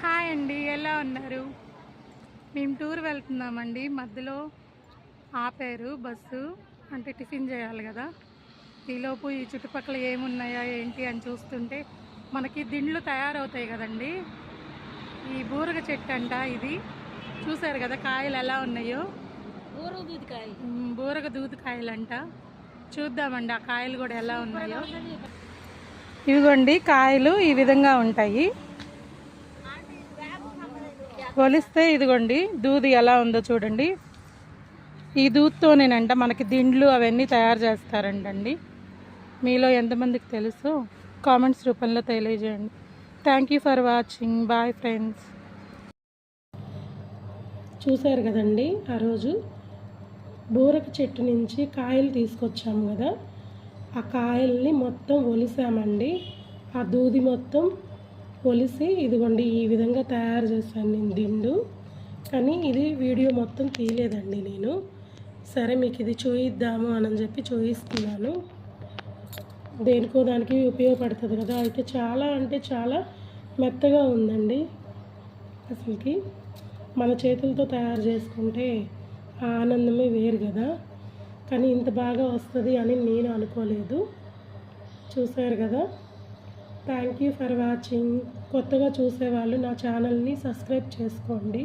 Hi అండి, ఎలా ఉన్నారు? మేము టూర్ వెళ్తున్నామండి. మధ్యలో ఆపారు బస్సు, అంటే టిఫిన్ చేయాలి కదా. ఈలోపు ఈ చుట్టుపక్కల ఏమున్నాయా ఏంటి అని చూస్తుంటే మనకి దిండ్లు తయారవుతాయి కదండి. ఈ బూరగ చెట్టు అంట ఇది. చూసారు కదా కాయలు ఎలా ఉన్నాయో. బూరగ దూదికాయలు అంట. చూద్దామండి ఆ కాయలు కూడా ఎలా ఉన్నాయో. ఇవిగోండి కాయలు ఈ విధంగా ఉంటాయి. కొలిస్తే ఇదిగోండి దూది ఎలా ఉందో చూడండి. ఈ దూదితోనేనంట మనకి దిండ్లు అవన్నీ తయారు చేస్తారంటండి. మీలో ఎంతమందికి తెలుసు కామెంట్స్ రూపంలో తెలియజేయండి. Thank you for watching. Bye friends. చూసారు కదండి, ఆ రోజు బూరక చెట్టు నుంచి కాయలు తీసుకొచ్చాము కదా, ఆ కాయల్ని మొత్తం ఒలిసామండి. ఆ దూది మొత్తం ఒలిసి ఇదిగోండి ఈ విధంగా తయారు చేశాను నేను దిండు. కానీ ఇది వీడియో మొత్తం తీయలేదండి నేను. సరే మీకు ఇది చూయిద్దాము అని చెప్పి చూపిస్తున్నాను. దేనికో దానికి ఉపయోగపడుతుంది కదా. అయితే చాలా అంటే చాలా మెత్తగా ఉందండి. అసలుకి మన చేతులతో తయారు చేసుకుంటే ఆ ఆనందమే వేరు కదా. కానీ ఇంత బాగా వస్తుంది అని నేను అనుకోలేదు. చూసారు కదా. Thank you for watching. కొత్తగా చూసేవాళ్ళు నా ఛానల్ని సబ్స్క్రైబ్ చేసుకోండి.